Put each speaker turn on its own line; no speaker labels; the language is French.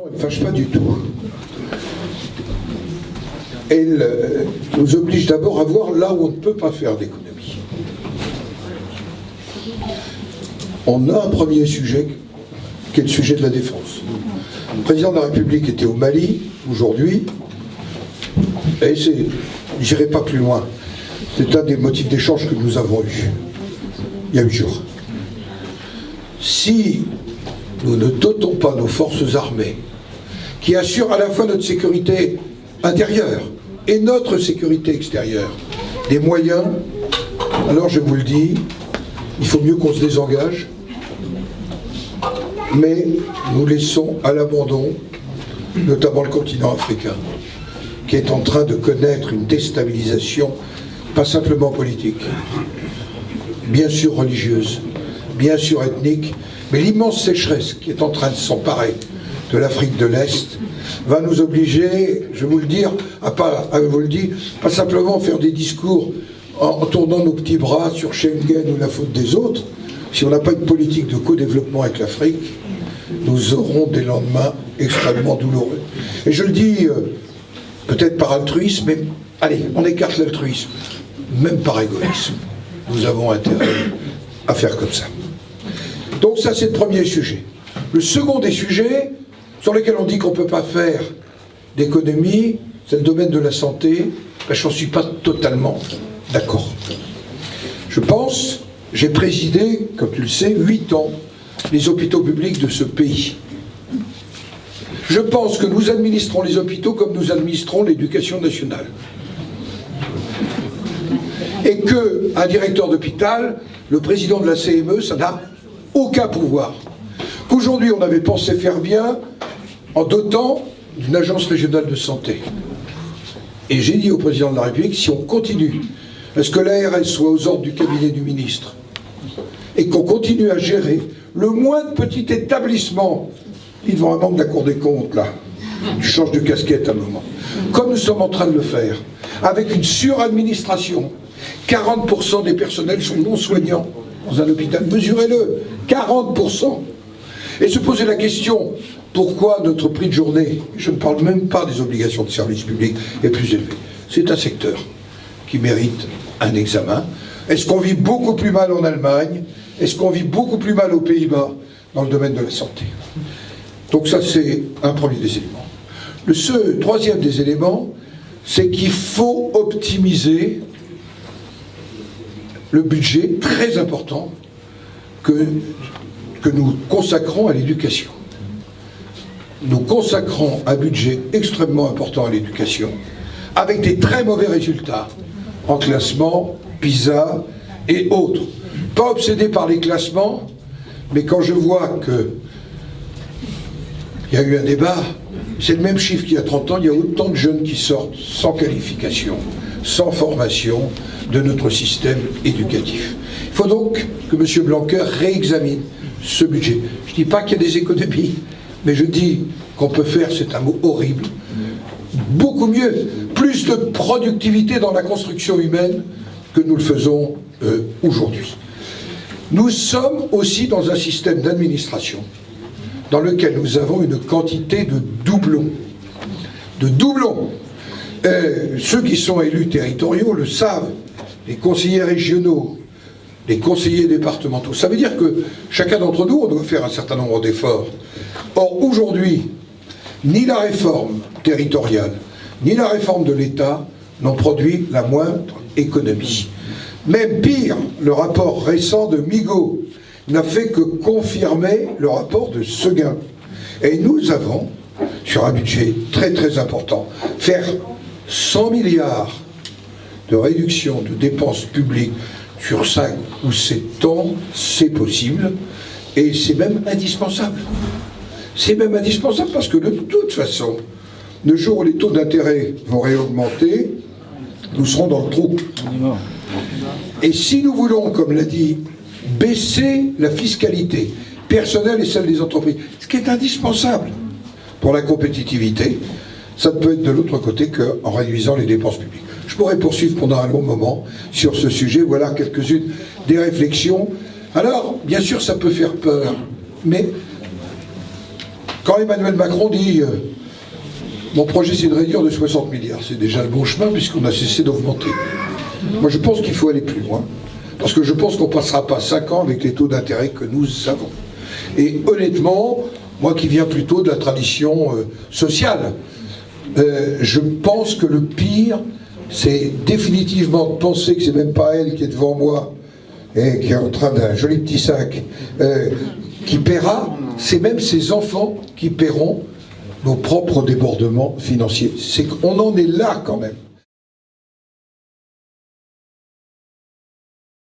Elle ne fâche pas du tout. Elle nous oblige d'abord à voir là où on ne peut pas faire d'économie. On a un premier sujet, qui est le sujet de la défense. Le président de la République était au Mali, aujourd'hui, et je n'irai pas plus loin. C'est un des motifs d'échange que nous avons eu, il y a 8 jours. Si nous ne dotons pas nos forces armées, qui assurent à la fois notre sécurité intérieure et notre sécurité extérieure, des moyens, alors je vous le dis, il faut mieux qu'on se désengage, mais nous laissons à l'abandon, notamment le continent africain, qui est en train de connaître une déstabilisation, pas simplement politique, bien sûr religieuse, bien sûr ethnique, mais l'immense sécheresse qui est en train de s'emparer de l'Afrique de l'Est va nous obliger, je vais vous le dire, pas simplement faire des discours en tournant nos petits bras sur Schengen ou la faute des autres. Si on n'a pas une politique de co-développement avec l'Afrique, nous aurons des lendemains extrêmement douloureux. Et je le dis peut-être par altruisme, mais allez, on écarte l'altruisme, même par égoïsme. Nous avons intérêt à faire comme ça. Donc ça, c'est le premier sujet. Le second des sujets sur lesquels on dit qu'on ne peut pas faire d'économie, c'est le domaine de la santé. Ben, je n'en suis pas totalement d'accord. Je pense, j'ai présidé, comme tu le sais, 8 ans, les hôpitaux publics de ce pays. Je pense que nous administrons les hôpitaux comme nous administrons l'éducation nationale. Et qu'un directeur d'hôpital, le président de la CME, ça n'a aucun pouvoir. Qu'aujourd'hui, on avait pensé faire bien en dotant d'une agence régionale de santé. Et j'ai dit au président de la République, si on continue, est-ce que l'ARS soit aux ordres du cabinet du ministre et qu'on continue à gérer le moins de petits établissements, ils devant un membre de la Cour des comptes, là, je change de casquette à un moment, comme nous sommes en train de le faire, avec une suradministration, 40% des personnels sont non soignants dans un hôpital, mesurez-le, 40%. Et se poser la question, pourquoi notre prix de journée, je ne parle même pas des obligations de service public, est plus élevé. C'est un secteur qui mérite un examen. Est-ce qu'on vit beaucoup plus mal en Allemagne? Est-ce qu'on vit beaucoup plus mal aux Pays-Bas dans le domaine de la santé? Donc ça, c'est un premier des éléments. Le troisième des éléments, c'est qu'il faut optimiser le budget très important que nous consacrons à l'éducation. Nous consacrons un budget extrêmement important à l'éducation, avec des très mauvais résultats en classement, PISA et autres. Pas obsédé par les classements, mais quand je vois que il y a eu un débat, c'est le même chiffre qu'il y a 30 ans, il y a autant de jeunes qui sortent sans qualification, sans formation de notre système éducatif. Il faut donc que M. Blanquer réexamine ce budget. Je ne dis pas qu'il y a des économies, mais je dis qu'on peut faire, c'est un mot horrible, beaucoup mieux, plus de productivité dans la construction humaine que nous le faisons aujourd'hui. Nous sommes aussi dans un système d'administration dans lequel nous avons une quantité de doublons. De doublons. Ceux qui sont élus territoriaux le savent, les conseillers régionaux, les conseillers départementaux. Ça veut dire que chacun d'entre nous, on doit faire un certain nombre d'efforts. Or, aujourd'hui, ni la réforme territoriale, ni la réforme de l'État n'ont produit la moindre économie. Même pire, le rapport récent de Migaud n'a fait que confirmer le rapport de Seguin. Et nous avons, sur un budget très très important, faire 100 milliards de réduction de dépenses publiques sur 5 ou 7 ans, c'est possible, et c'est même indispensable. C'est même indispensable parce que de toute façon, le jour où les taux d'intérêt vont réaugmenter, nous serons dans le trou. Et si nous voulons, comme l'a dit, baisser la fiscalité personnelle et celle des entreprises, ce qui est indispensable pour la compétitivité, ça ne peut être de l'autre côté qu'en réduisant les dépenses publiques. Je pourrais poursuivre pendant un long moment sur ce sujet. Voilà quelques-unes des réflexions. Alors, bien sûr, ça peut faire peur, mais quand Emmanuel Macron dit mon projet c'est de réduire de 60 milliards, c'est déjà le bon chemin puisqu'on a cessé d'augmenter. Moi je pense qu'il faut aller plus loin, parce que je pense qu'on ne passera pas 5 ans avec les taux d'intérêt que nous avons. Et honnêtement, moi qui viens plutôt de la tradition sociale, je pense que le pire, c'est définitivement de penser que c'est même pas elle qui est devant moi et qui est en train d'un joli petit sac qui paiera, c'est même ses enfants qui paieront nos propres débordements financiers. C'est qu'on en est là quand même.